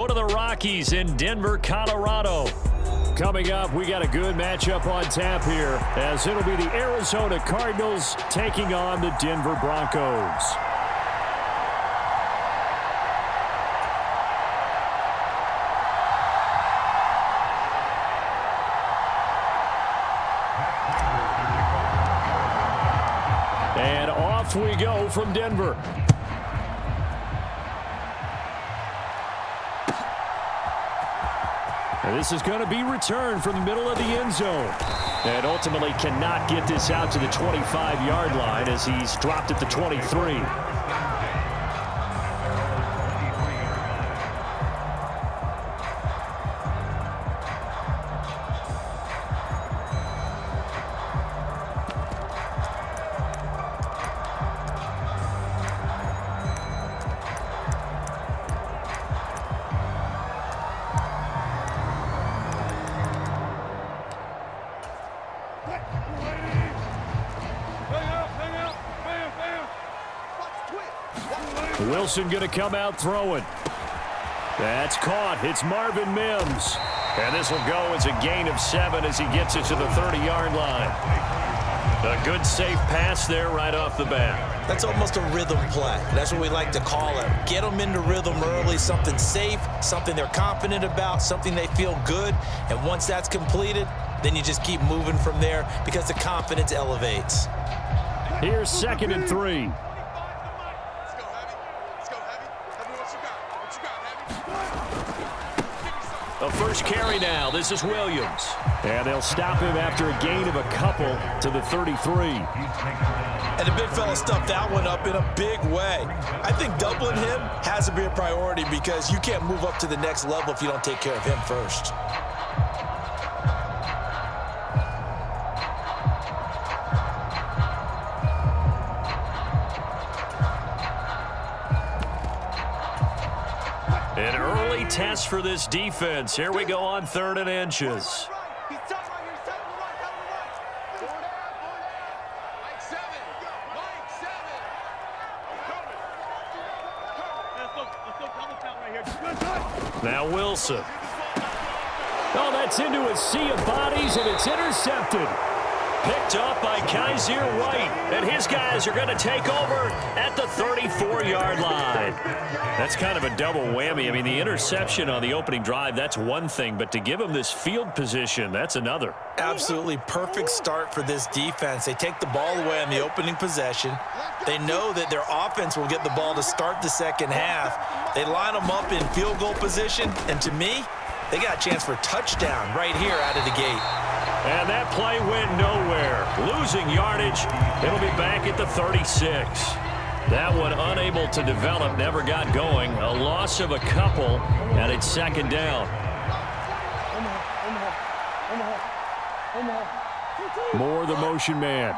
Go to the Rockies in Denver, Colorado. Coming up, we got a good matchup on tap here, as it'll be the Arizona Cardinals taking on the Denver Broncos. And off we go from Denver. And this is going to be returned from the middle of the end zone. And ultimately cannot get this out to the 25-yard line as he's dropped at the 23. Wilson going to come out throwing. That's caught. It's Marvin Mims. And this will go as a gain of 7 as he gets it to the 30-yard line. A good safe pass there right off the bat. That's almost a rhythm play. That's what we like to call it. Get them into rhythm early, something safe, something they're confident about, something they feel good. And once that's completed, then you just keep moving from there because the confidence elevates. Here's 2nd and 3. The first carry now. This is Williams. And they'll stop him after a gain of a couple to the 33. And the big fella stuffed that one up in a big way. I think doubling him has to be a priority because you can't move up to the next level if you don't take care of him first. An early test for this defense. Here we go on 3rd and inches. Now Wilson. Oh, that's into a sea of bodies, and it's intercepted. Picked up by Kaiser White, and his guys are going to take over at the 34-yard line. That's kind of a double whammy. I mean, the interception on the opening drive, that's one thing, but to give him this field position, that's another. Absolutely perfect start for this defense. They take the ball away on the opening possession. They know that their offense will get the ball to start the second half. They line them up in field goal position, and to me, they got a chance for a touchdown right here out of the gate. And that play went nowhere. Losing yardage. It'll be back at the 36. That one unable to develop, never got going. A loss of a couple, and it's 2nd down. Moore, the motion man.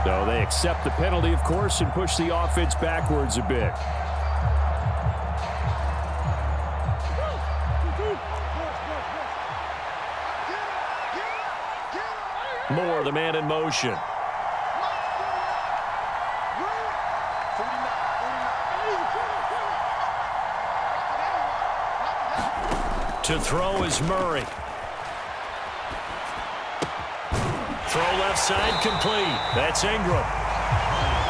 So they accept the penalty, of course, and push the offense backwards a bit. Moore, the man in motion. To throw is Murray. Throw left side complete. That's Ingram.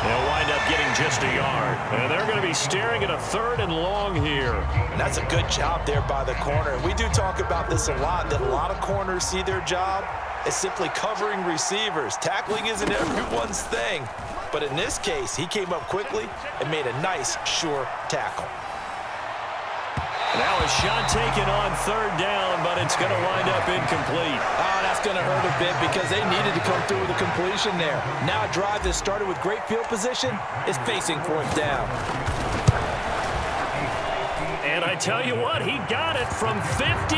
They'll wind up getting just a yard. And they're going to be staring at a 3rd and long here. And that's a good job there by the corner. We do talk about this a lot, that a lot of corners see their job as simply covering receivers. Tackling isn't everyone's thing. But in this case, he came up quickly and made a nice, sure tackle. Now a shot taken on 3rd down, but it's going to wind up incomplete. Oh, that's going to hurt a bit because they needed to come through with a completion there. Now a drive that started with great field position is facing 4th down. And I tell you what, he got it from 58.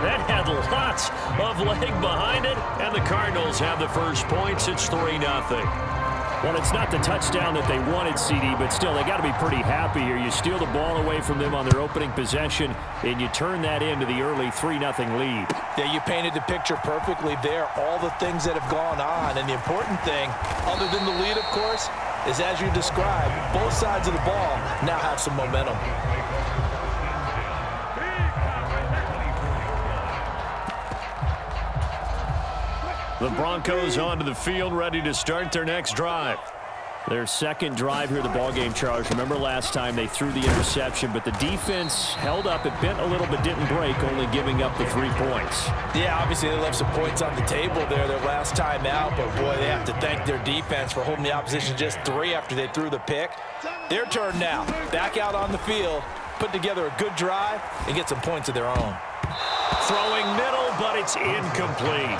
That had lots of leg behind it, and the Cardinals have the first points. It's 3-0. Well, it's not the touchdown that they wanted, CD, but still, they got to be pretty happy here. You steal the ball away from them on their opening possession, and you turn that into the early 3-0 lead. Yeah, you painted the picture perfectly there, all the things that have gone on. And the important thing, other than the lead, of course, is as you described, both sides of the ball now have some momentum. The Broncos onto the field, ready to start their next drive. Their second drive here, the ballgame, Charles. Remember last time they threw the interception, but the defense held up. It bent a little but didn't break, only giving up the 3 points. Yeah, obviously they left some points on the table there their last time out, but boy, they have to thank their defense for holding the opposition just 3 after they threw the pick. Their turn now. Back out on the field, put together a good drive, and get some points of their own. Throwing middle, but it's incomplete.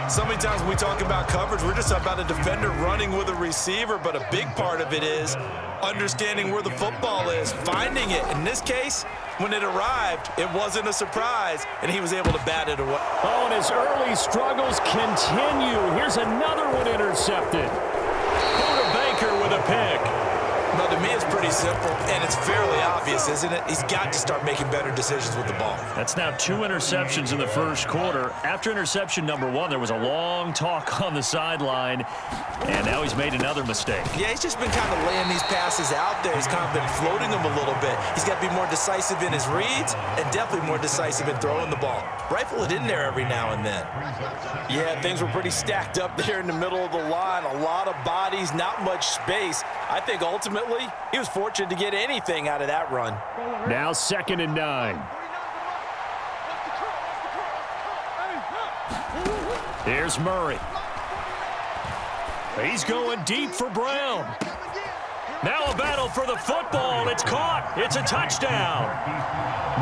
So many times when we talk about coverage, we're just about a defender running with a receiver, but a big part of it is understanding where the football is, finding it. In this case, when it arrived, it wasn't a surprise, and he was able to bat it away. Oh, and his early struggles continue. Here's another one intercepted. Buda Baker with a pick. But to me, it's pretty simple, and it's fairly obvious, isn't it? He's got to start making better decisions with the ball. That's now 2 interceptions in the first quarter. After interception number 1, there was a long talk on the sideline, and now he's made another mistake. Yeah, he's just been kind of laying these passes out there. He's kind of been floating them a little bit. He's got to be more decisive in his reads and definitely more decisive in throwing the ball. Rifle it in there every now and then. Yeah, things were pretty stacked up there in the middle of the line. A lot of bodies, not much space. I think ultimately he was fortunate to get anything out of that run. Now 2nd and 9. Here's Murray. He's going deep for Brown. Now a battle for the football. It's caught. It's a touchdown.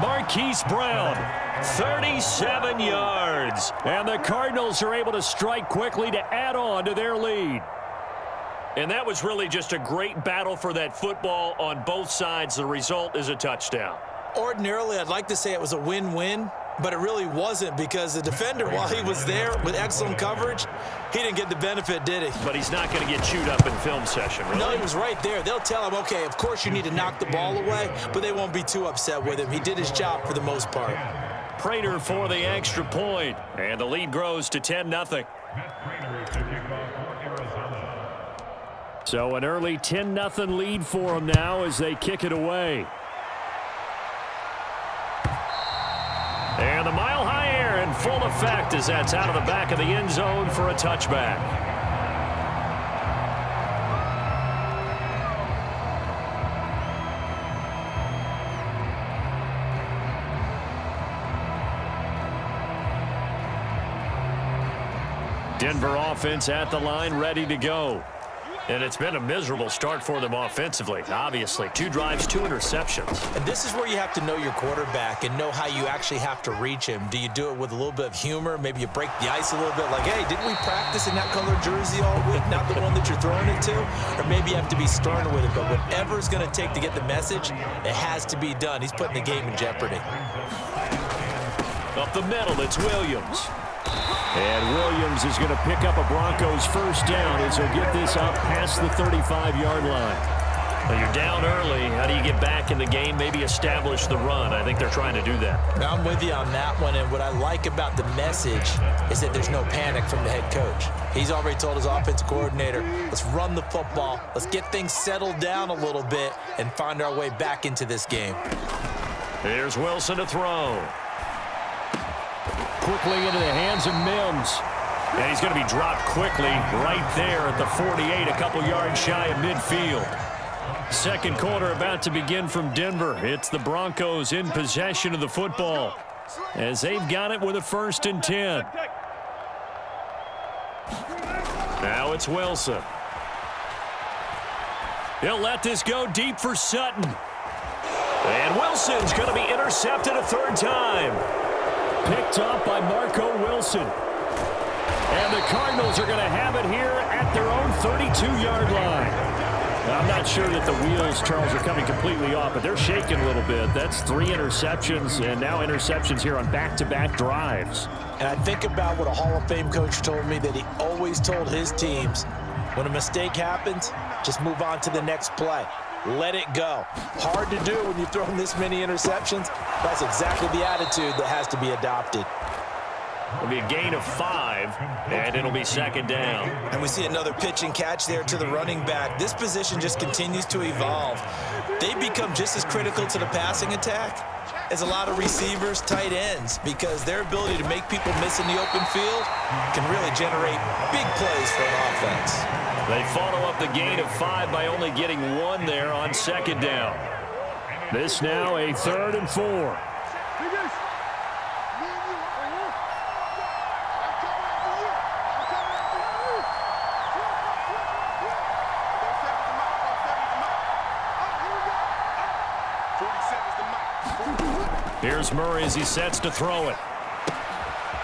Marquise Brown, 37 yards. And the Cardinals are able to strike quickly to add on to their lead. And that was really just a great battle for that football on both sides. The result is a touchdown. Ordinarily, I'd like to say it was a win-win, but it really wasn't because the defender, while he was there with excellent coverage, he didn't get the benefit, did he? But he's not going to get chewed up in film session, really. No, he was right there. They'll tell him, okay, of course you need to knock the ball away, but they won't be too upset with him. He did his job for the most part. Prater for the extra point, and the lead grows to 10-0. So an early 10-0 lead for them now as they kick it away. And the Mile High Air in full effect as that's out of the back of the end zone for a touchback. Denver offense at the line, ready to go. And it's been a miserable start for them offensively, obviously. 2 drives, 2 interceptions. And this is where you have to know your quarterback and know how you actually have to reach him. Do you do it with a little bit of humor? Maybe you break the ice a little bit like, hey, didn't we practice in that color jersey all week, not the one that you're throwing it to? Or maybe you have to be stern with it. But whatever it's going to take to get the message, it has to be done. He's putting the game in jeopardy. Up the middle, it's Williams. And Williams is going to pick up a Broncos first down as he'll get this up past the 35-yard line. Well, you're down early. How do you get back in the game? Maybe establish the run. I think they're trying to do that. Now, I'm with you on that one, and what I like about the message is that there's no panic from the head coach. He's already told his offensive coordinator, let's run the football, let's get things settled down a little bit, and find our way back into this game. Here's Wilson to throw. Quickly into the hands of Mims. And he's going to be dropped quickly right there at the 48, a couple yards shy of midfield. Second quarter about to begin from Denver. It's the Broncos in possession of the football as they've got it with a 1st and 10. Now it's Wilson. He'll let this go deep for Sutton. And Wilson's going to be intercepted a 3rd time. Picked up by Marco Wilson. And the Cardinals are going to have it here at their own 32-yard line. I'm not sure that the wheels, Charles, are coming completely off, but they're shaking a little bit. That's 3 interceptions, and now interceptions here on back-to-back drives. And I think about what a Hall of Fame coach told me, that he always told his teams, When a mistake happens, just move on to the next play. Let it go. Hard to do when you've thrown this many interceptions. That's exactly the attitude that has to be adopted. It'll be a gain of 5, and it'll be second down. And we see another pitch and catch there to the running back. This position just continues to evolve. They become just as critical to the passing attack as a lot of receivers, tight ends, because their ability to make people miss in the open field can really generate big plays for an offense. They follow up the gain of 5 by only getting 1 there on second down. This now a 3rd and 4. Here's Murray as he sets to throw it.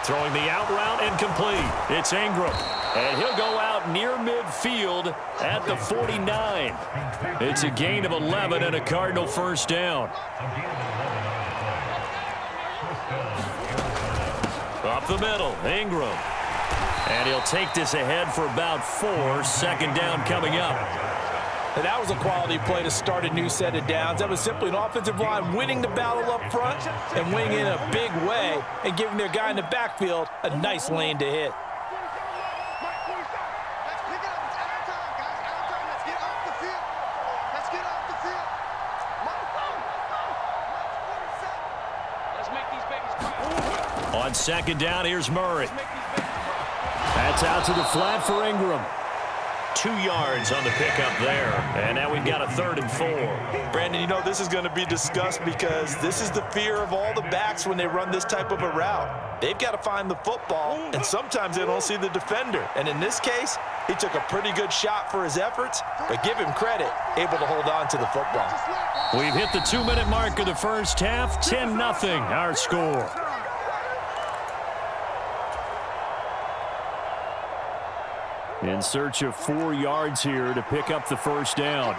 Throwing the out route and complete. It's Ingram. And he'll go out near midfield at the 49. It's a gain of 11 and a Cardinal first down. Up the middle, Ingram. And he'll take this ahead for about 4. Second down coming up. And that was a quality play to start a new set of downs. That was simply an offensive line winning the battle up front and winning in a big way and giving their guy in the backfield a nice lane to hit. On second down, here's Murray. That's out to the flat for Ingram. 2 yards on the pickup there. And now we've got a 3rd and 4. Brandon, you know this is going to be discussed because this is the fear of all the backs when they run this type of a route. They've got to find the football, and sometimes they don't see the defender. And in this case, he took a pretty good shot for his efforts, but give him credit, able to hold on to the football. We've hit the 2-minute mark of the first half. 10-0 our score. In search of 4 yards here to pick up the first down.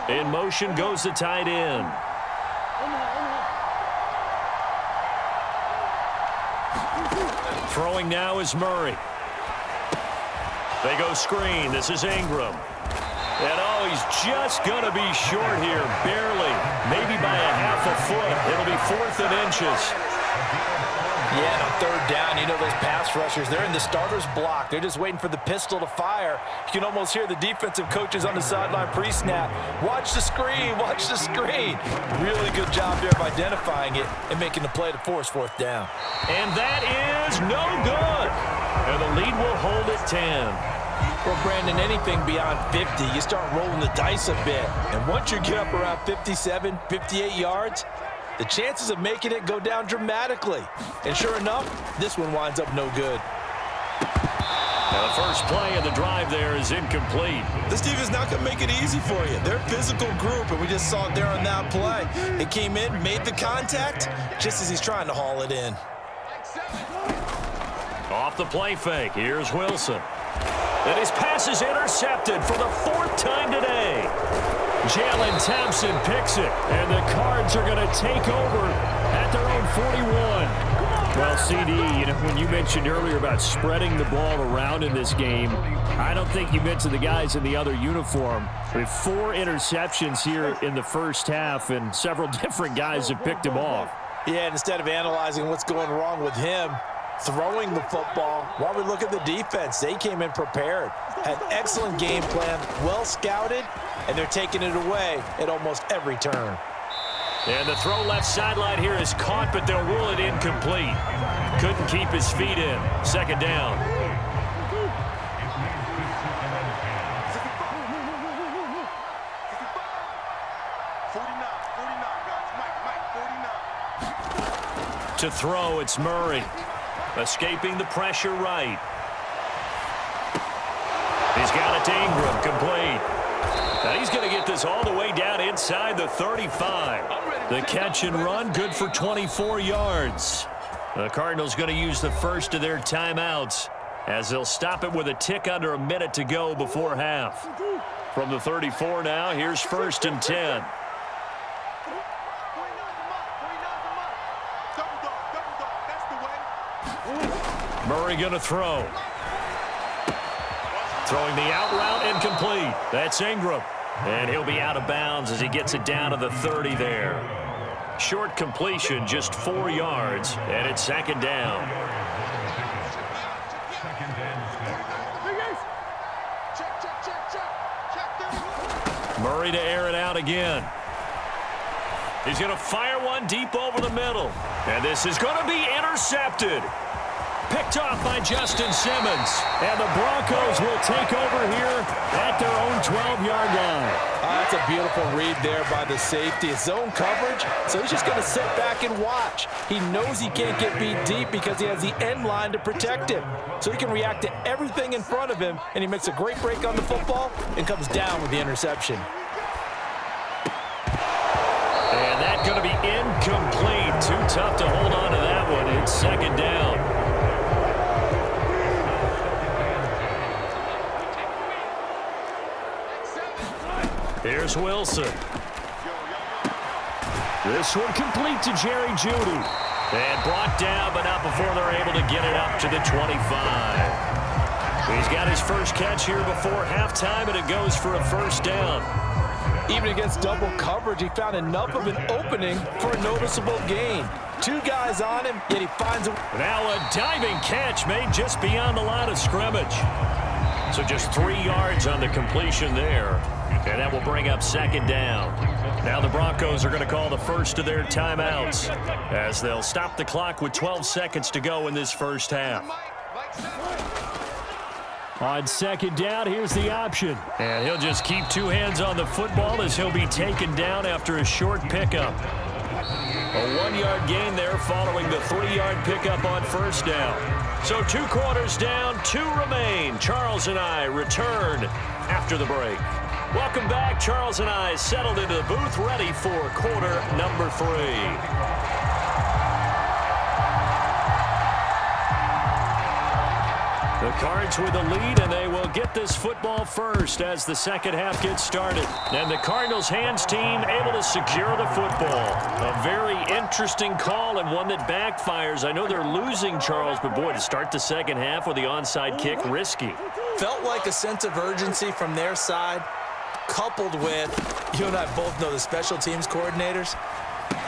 In motion goes the tight end. Throwing now is Murray. They go screen. This is Ingram. And oh, he's just going to be short here, barely, maybe by a half a foot. It'll be 4th and inches. Yeah, and on 3rd down, you know those pass rushers, they're in the starter's block. They're just waiting for the pistol to fire. You can almost hear the defensive coaches on the sideline pre-snap. Watch the screen, watch the screen. Really good job there of identifying it and making the play to force 4th down. And that is no good. And the lead will hold at 10. Well, Brandon, anything beyond 50, you start rolling the dice a bit. And once you get up around 57, 58 yards, the chances of making it go down dramatically. And sure enough, this one winds up no good. Now the first play of the drive there is incomplete. This defense is not going to make it easy for you. They're a physical group, and we just saw it there on that play. It came in, made the contact, just as he's trying to haul it in. Off the play fake, here's Wilson. And his pass is intercepted for the 4th time today. Jalen Thompson picks it, and the Cards are going to take over at their own 41. Well, CD, you know, when you mentioned earlier about spreading the ball around in this game, I don't think you meant to the guys in the other uniform. We have 4 interceptions here in the first half, and several different guys have picked him off. Yeah, and instead of analyzing what's going wrong with him, throwing the football, while we look at the defense, they came in prepared, had excellent game plan, well scouted, and they're taking it away at almost every turn. And the throw left sideline here is caught, but they'll rule it incomplete. Couldn't keep his feet in. Second down. To throw, it's Murray. Escaping the pressure right. He's got it to Ingram, complete. Now he's going to get this all the way down inside the 35. The catch and run, good for 24 yards. The Cardinals going to use the first of their timeouts as they'll stop it with a tick under a minute to go before half. From the 34 now, here's 1st and 10. Murray going to throw. Throwing the out route incomplete. That's Ingram. And he'll be out of bounds as he gets it down to the 30 there. Short completion, just 4 yards, and it's second down. Murray to air it out again. He's going to fire one deep over the middle. And this is going to be intercepted. Picked off by Justin Simmons. And the Broncos will take over here at their own 12-yard line. That's a beautiful read there by the safety. It's zone coverage, so he's just going to sit back and watch. He knows he can't get beat deep because he has the end line to protect him. So he can react to everything in front of him, and he makes a great break on the football and comes down with the interception. And that's going to be incomplete. Too tough to hold on to that one. It's second down. Here's Wilson. This one complete to Jerry Jeudy. And brought down, but not before they're able to get it up to the 25. He's got his first catch here before halftime, and it goes for a first down. Even against double coverage, he found enough of an opening for a noticeable gain. 2 guys on him, yet he finds a... Now a diving catch made just beyond the line of scrimmage. So just 3 yards on the completion there. And that will bring up second down. Now the Broncos are going to call the first of their timeouts as they'll stop the clock with 12 seconds to go in this first half. On second down, here's the option. And he'll just keep 2 hands on the football as he'll be taken down after a short pickup. A 1-yard gain there following the 3-yard pickup on first down. So 2 quarters down, 2 remain. Charles and I return after the break. Welcome back. Charles and I settled into the booth, ready for quarter number 3. The Cards with the lead, and they will get this football first as the second half gets started. And the Cardinals hands team able to secure the football. A very interesting call and one that backfires. I know they're losing, Charles, but boy, to start the second half with the onside kick, risky. Felt like a sense of urgency from their side, coupled with, you and I both know the special teams coordinators,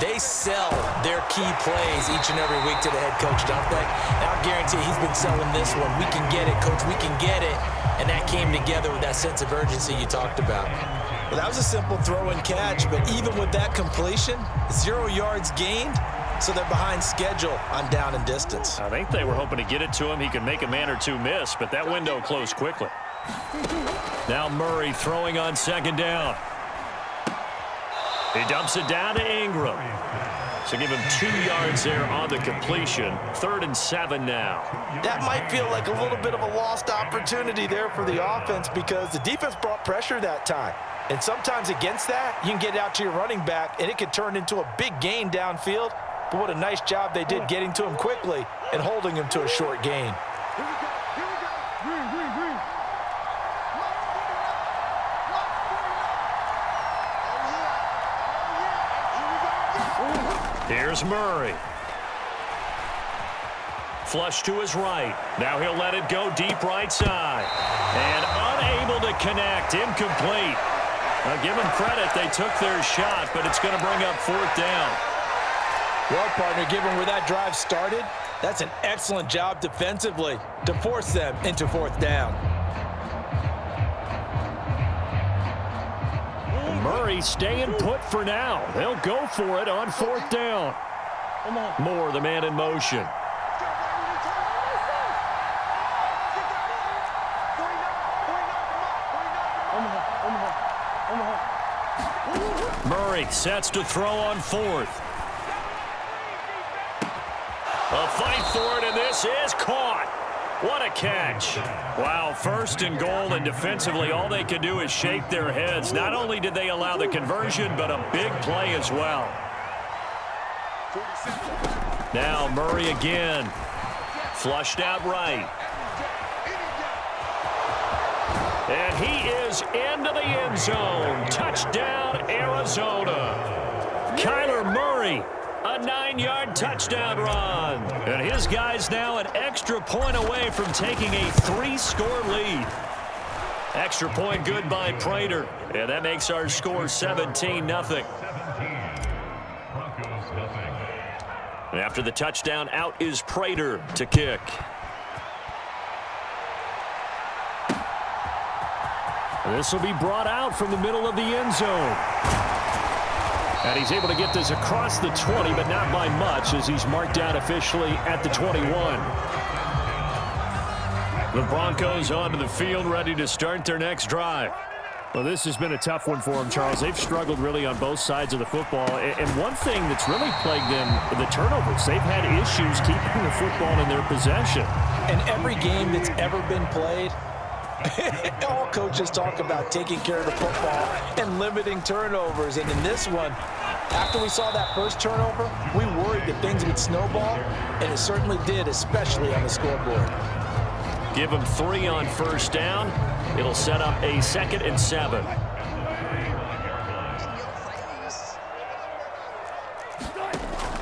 they sell their key plays each and every week to the head coach, don't they? And I'll guarantee he's been selling this one. We can get it, coach, we can get it. And that came together with that sense of urgency you talked about. Well, that was a simple throw and catch, but even with that completion, 0 yards gained, so they're behind schedule on down and distance. I think they were hoping to get it to him. He could make a man or 2 miss, but that window closed quickly. Now Murray throwing on second down. He dumps it down to Ingram. So give him 2 yards there on the completion. 3rd and 7 now. That might feel like a little bit of a lost opportunity there for the offense because the defense brought pressure that time. And sometimes against that, you can get out to your running back, and it can turn into a big gain downfield. But what a nice job they did getting to him quickly and holding him to a short gain. Here's Murray. Flush to his right. Now he'll let it go deep right side. And unable to connect. Incomplete. Now give them credit. They took their shot, but it's going to bring up 4th down. Well, partner, given where that drive started, that's an excellent job defensively to force them into 4th down. Murray staying put for now. They'll go for it on 4th down. Moore, the man in motion. Murray sets to throw on 4th. A fight for it, and this is caught. What a catch. Wow, 1st and goal, and defensively all they can do is shake their heads. Not only did they allow the conversion, but a big play as well. Now Murray again. Flushed out right. And he is into the end zone. Touchdown, Arizona. Kyler Murray. A 9-yard touchdown run. And his guys now an extra point away from taking a 3-score lead. Extra point good by Prater. And that makes our score 17-0. And after the touchdown, out is Prater to kick. This will be brought out from the middle of the end zone. And he's able to get this across the 20, but not by much, as he's marked down officially at the 21. The Broncos onto the field, ready to start their next drive. Well, this has been a tough one for them, Charles. They've struggled really on both sides of the football. And one thing that's really plagued them, the turnovers. They've had issues keeping the football in their possession. In every game that's ever been played, all coaches talk about taking care of the football and limiting turnovers. And in this one, after we saw that first turnover, we worried that things would snowball, and it certainly did, especially on the scoreboard. Give them 3 on first down. It'll set up a 2nd and 7.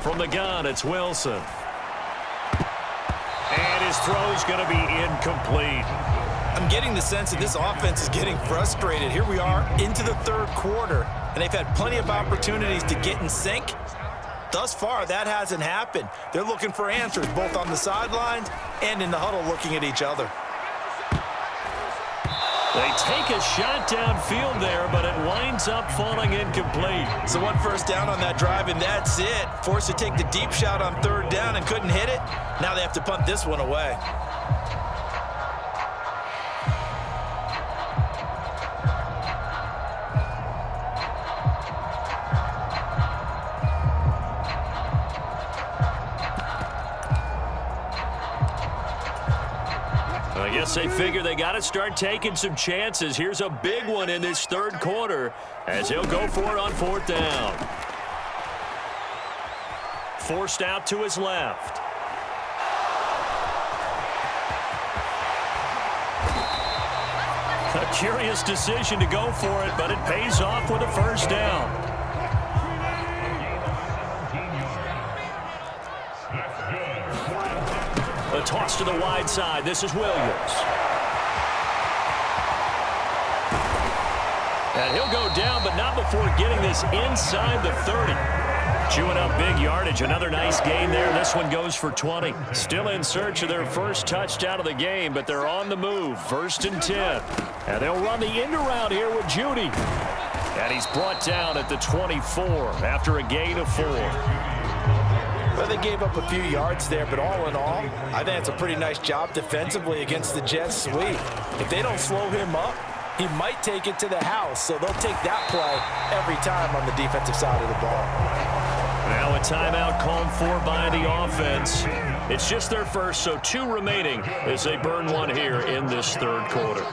From the gun, it's Wilson. And his throw's going to be incomplete. I'm getting the sense that this offense is getting frustrated. Here we are into the third quarter, and they've had plenty of opportunities to get in sync. Thus far, that hasn't happened. They're looking for answers both on the sidelines and in the huddle looking at each other. They take a shot downfield there, but it winds up falling incomplete. So 1 first down on that drive, and that's it. Forced to take the deep shot on 3rd down and couldn't hit it. Now they have to punt this one away. I guess they figure they got to start taking some chances. Here's a big one in this third quarter as he'll go for it on 4th down. Forced out to his left. A curious decision to go for it, but it pays off with a first down. A toss to the wide side. This is Williams. And he'll go down, but not before getting this inside the 30. Chewing up big yardage. Another nice gain there. This one goes for 20. Still in search of their first touchdown of the game, but they're on the move. 1st and 10. And they'll run the end around here with Judy. And he's brought down at the 24 after a gain of 4. Well, they gave up a few yards there, but all in all, I think it's a pretty nice job defensively against the Jets sweep. If they don't slow him up, he might take it to the house, so they'll take that play every time on the defensive side of the ball. Now a timeout called for by the offense. It's just their first, so 2 remaining as they burn one here in this third quarter.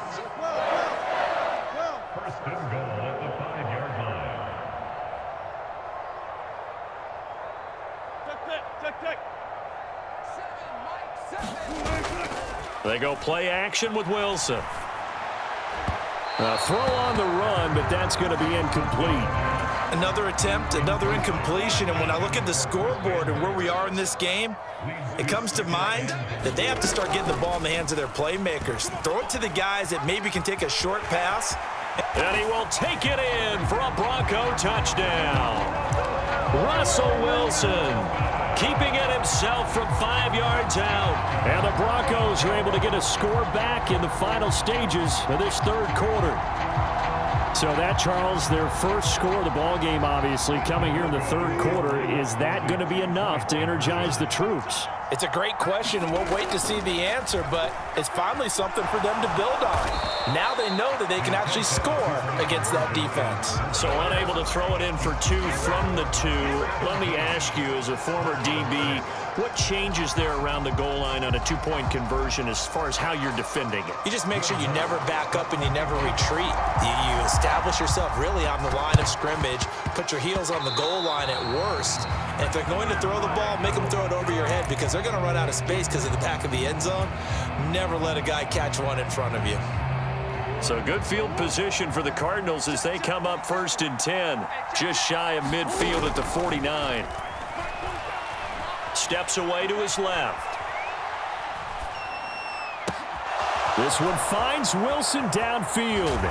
They go play action with Wilson. A throw on the run, but that's going to be incomplete. Another attempt, another incompletion, and when I look at the scoreboard and where we are in this game, it comes to mind that they have to start getting the ball in the hands of their playmakers. Throw it to the guys that maybe can take a short pass. And he will take it in for a Bronco touchdown. Russell Wilson keeping it himself from 5 yards out. And the Broncos are able to get a score back in the final stages of this third quarter. So that, Charles, their first score of the ball game, obviously, coming here in the third quarter. Is that going to be enough to energize the troops? It's a great question, and we'll wait to see the answer, but it's finally something for them to build on. Now they know that they can actually score against that defense. So unable to throw it in for 2 from the 2. Let me ask you, as a former DB, what changes there around the goal line on a 2-point conversion as far as how you're defending it? You just make sure you never back up and you never retreat. You establish yourself really on the line of scrimmage, put your heels on the goal line at worst, and if they're going to throw the ball, make them throw it over your head because they're going to run out of space because of the back of the end zone. Never let a guy catch one in front of you. So good field position for the Cardinals as they come up 1st and 10, just shy of midfield at the 49. Steps away to his left. This one finds Wilson downfield.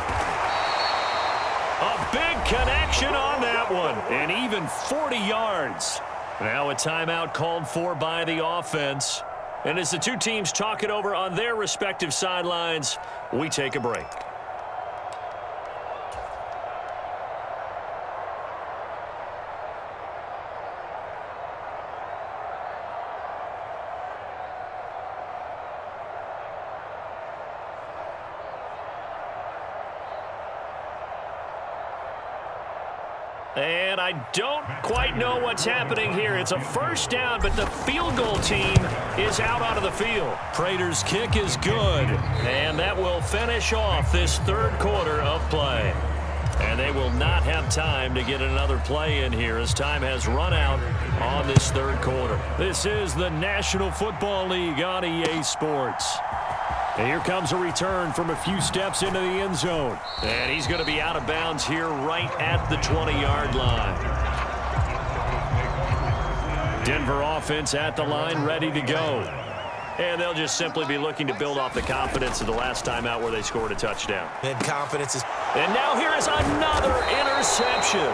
A big connection on that one, and even 40 yards. Now a timeout called for by the offense. And as the two teams talk it over on their respective sidelines, we take a break. And I don't quite know what's happening here. It's a first down, but the field goal team is out onto the field. Prater's kick is good, and that will finish off this third quarter of play. And they will not have time to get another play in here as time has run out on this third quarter. This is the National Football League on EA Sports. And here comes a return from a few steps into the end zone. And he's going to be out of bounds here right at the 20-yard line. Denver offense at the line, ready to go. And they'll just simply be looking to build off the confidence of the last time out where they scored a touchdown. And confidence is... And now here is another interception.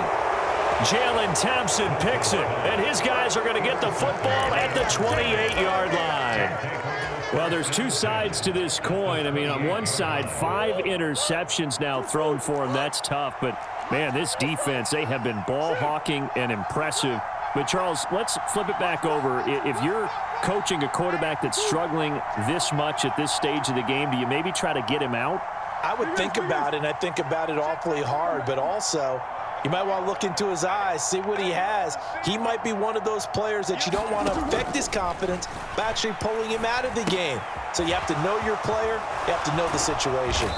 Jalen Thompson picks it, and his guys are going to get the football at the 28-yard line. Well, there's two sides to this coin. I mean, on one side, 5 interceptions now thrown for him. That's tough. But, man, this defense, they have been ball hawking and impressive. But, Charles, let's flip it back over. If you're coaching a quarterback that's struggling this much at this stage of the game, do you maybe try to get him out? I would think about it, and I think about it awfully hard. But also, you might want to look into his eyes, see what he has. He might be one of those players that you don't want to affect his confidence by actually pulling him out of the game. So you have to know your player. You have to know the situation.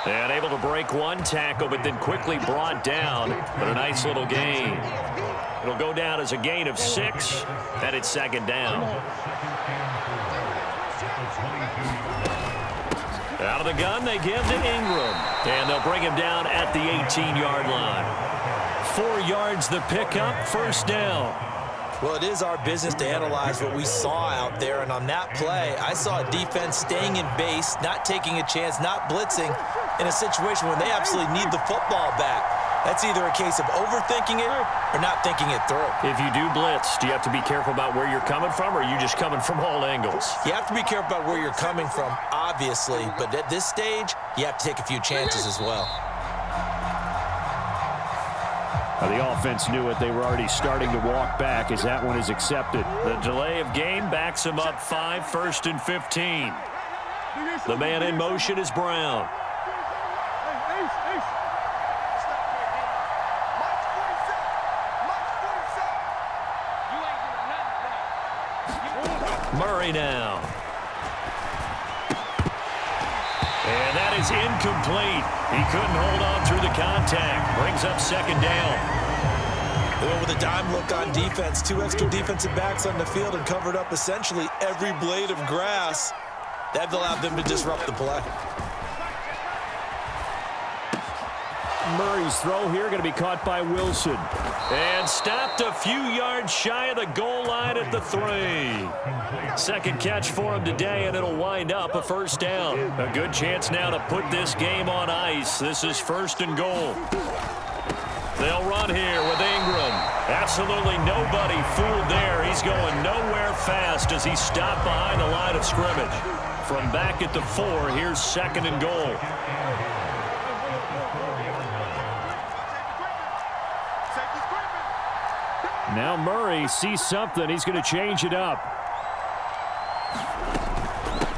And able to break one tackle, but then quickly brought down. But a nice little gain. It'll go down as a gain of 6, and it's second down. Out of the gun, they give to Ingram. And they'll bring him down at the 18-yard line. 4 yards the pickup, first down. Well, it is our business to analyze what we saw out there. And on that play, I saw a defense staying in base, not taking a chance, not blitzing in a situation where they absolutely need the football back. That's either a case of overthinking it or not thinking it through. If you do blitz, do you have to be careful about where you're coming from, or are you just coming from all angles? You have to be careful about where you're coming from, obviously. But at this stage, you have to take a few chances as well. Now, the offense knew it. They were already starting to walk back as that one is accepted. The delay of game backs them up 5, first and 15. The man in motion is Brown. Murray now. And that is incomplete. He couldn't hold on through the contact. Brings up second down. Well, with a dime look on defense, 2 extra defensive backs on the field and covered up essentially every blade of grass. That allowed them to disrupt the play. Murray's throw here going to be caught by Wilson. And stopped a few yards shy of the goal line at the 3. Second catch for him today, and it'll wind up a first down. A good chance now to put this game on ice. This is first and goal. They'll run here with Ingram. Absolutely nobody fooled there. He's going nowhere fast as he stopped behind the line of scrimmage. From back at the 4, here's second and goal. Now Murray sees something. He's going to change it up.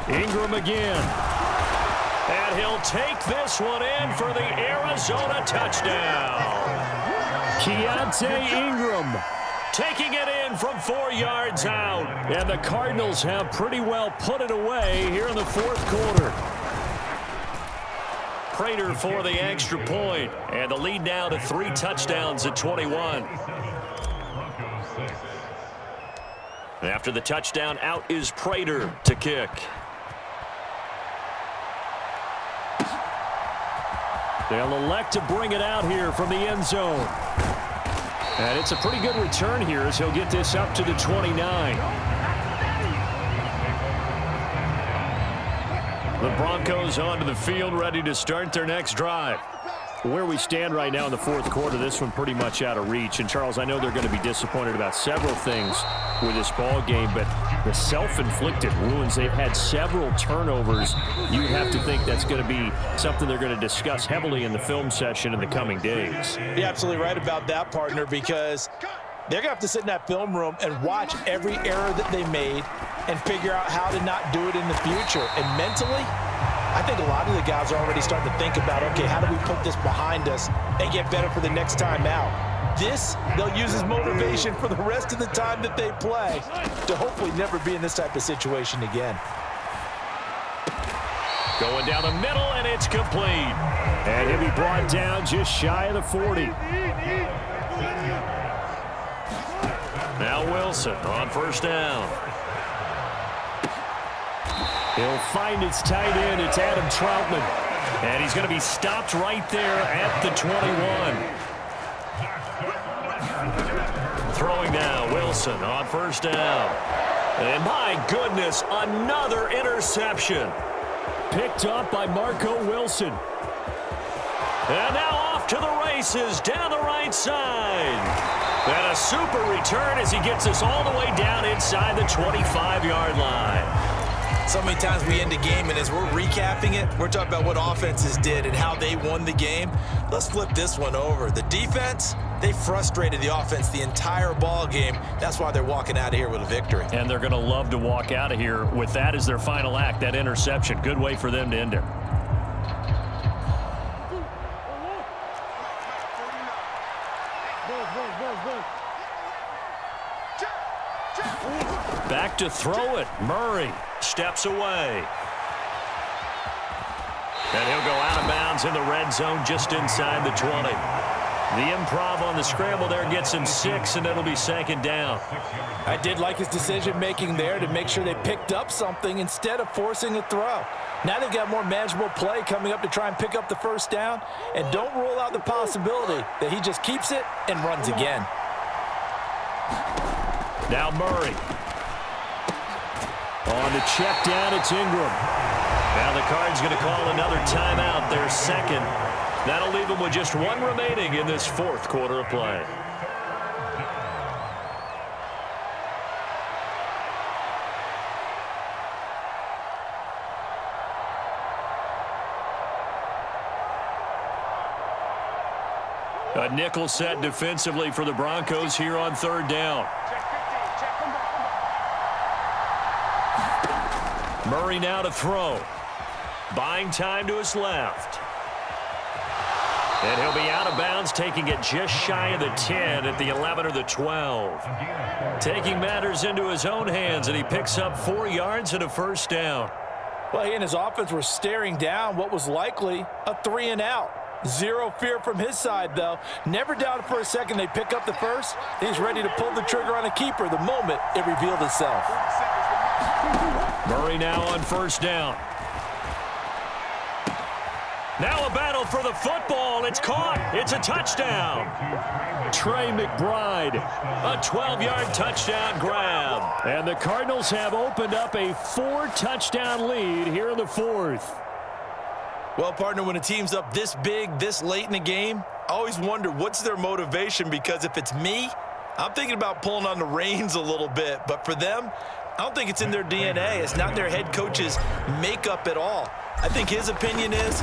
Ingram again. And he'll take this one in for the Arizona touchdown. Keontae Ingram taking it in from 4 yards out. And the Cardinals have pretty well put it away here in the fourth quarter. Prater for the extra point. And the lead now to 3 touchdowns at 21. After the touchdown, out is Prater to kick. They'll elect to bring it out here from the end zone. And it's a pretty good return here as he'll get this up to the 29. The Broncos onto the field, ready to start their next drive. Where we stand right now in the fourth quarter, this one pretty much out of reach. And, Charles, I know they're going to be disappointed about several things with this ball game, but the self-inflicted wounds, they've had several turnovers. You have to think that's going to be something they're going to discuss heavily in the film session in the coming days. You're absolutely right about that, partner, because they're going to have to sit in that film room and watch every error that they made and figure out how to not do it in the future. And mentally, I think a lot of the guys are already starting to think about, okay, how do we put this behind us and get better for the next time out? This, they'll use as motivation for the rest of the time that they play to hopefully never be in this type of situation again. Going down the middle, and it's complete. And he'll be brought down just shy of the 40. Now Wilson on first down. He'll find his tight end. It's Adam Troutman. And he's going to be stopped right there at the 21. Throwing now, Wilson on first down. And my goodness, another interception. Picked up by Marco Wilson. And now off to the races down the right side. And a super return as he gets us all the way down inside the 25-yard line. So many times we end a game, and as we're recapping it, we're talking about what offenses did and how they won the game. Let's flip this one over. The defense, they frustrated the offense the entire ball game. That's why they're walking out of here with a victory. And they're going to love to walk out of here with that as their final act, that interception. Good way for them to end it. Back to throw it. Murray steps away. And he'll go out of bounds in the red zone just inside the 20. The improv on the scramble there gets him 6, and it'll be second down. I did like his decision-making there to make sure they picked up something instead of forcing a throw. Now they've got more manageable play coming up to try and pick up the first down, and don't rule out the possibility that he just keeps it and runs again. Now Murray. On the check down, it's Ingram. Now the Cards going to call another timeout, their second. That'll leave them with just one remaining in this fourth quarter of play. A nickel set defensively for the Broncos here on third down. Murray now to throw. Buying time to his left. And he'll be out of bounds, taking it just shy of the 10 at the 11 or the 12. Taking matters into his own hands, and he picks up 4 yards and a first down. Well, he and his offense were staring down what was likely a 3-and-out. Zero fear from his side, though. Never doubted for a second they pick up the first. He's ready to pull the trigger on a keeper the moment it revealed itself. Murray now on first down. Now a battle for the football. It's caught. It's a touchdown. Trey McBride, a 12-yard touchdown grab. And the Cardinals have opened up a 4-touchdown lead here in the fourth. Well, partner, when a team's up this big, this late in the game, I always wonder what's their motivation, because if it's me, I'm thinking about pulling on the reins a little bit. But for them, I don't think it's in their DNA. It's not their head coach's makeup at all. I think his opinion is,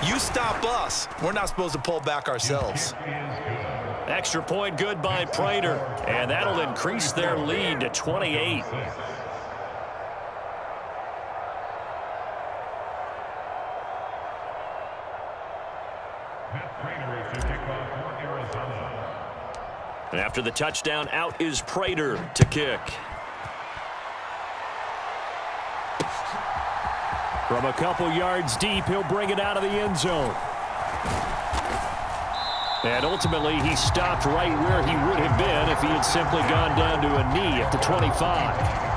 you stop us. We're not supposed to pull back ourselves. Extra point good by Prater, and that'll increase their lead to 28. And after the touchdown, out is Prater to kick. From a couple yards deep, he'll bring it out of the end zone. And ultimately, he stopped right where he would have been if he had simply gone down to a knee at the 25.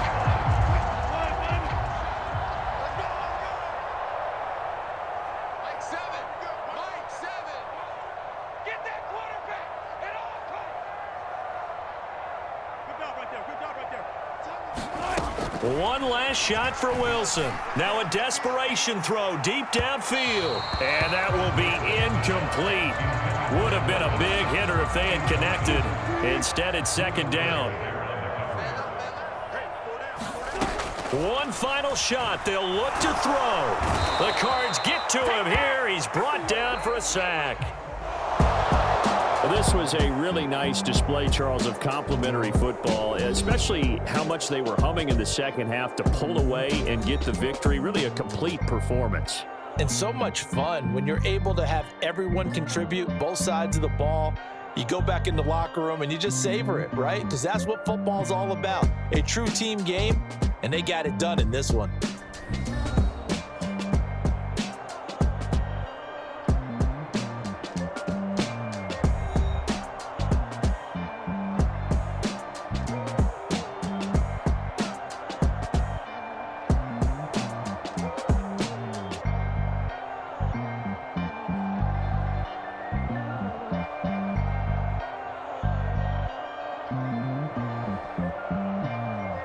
One last shot for Wilson. Now a desperation throw deep downfield. And that will be incomplete. Would have been a big hitter if they had connected. Instead, it's second down. One final shot. They'll look to throw. The Cards get to him here. He's brought down for a sack. Well, this was a really nice display, Charles, of complimentary football, especially how much they were humming in the second half to pull away and get the victory. Really a complete performance. And so much fun when you're able to have everyone contribute both sides of the ball. You go back in the locker room and you just savor it, right? Because that's what football's all about. A true team game, and they got it done in this one.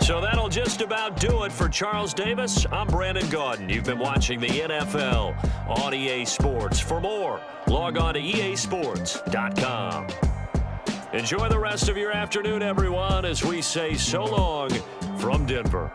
So that'll just about do it for Charles Davis. I'm Brandon Gaudin. You've been watching the NFL on EA Sports. For more, log on to easports.com. Enjoy the rest of your afternoon, everyone, as we say so long from Denver.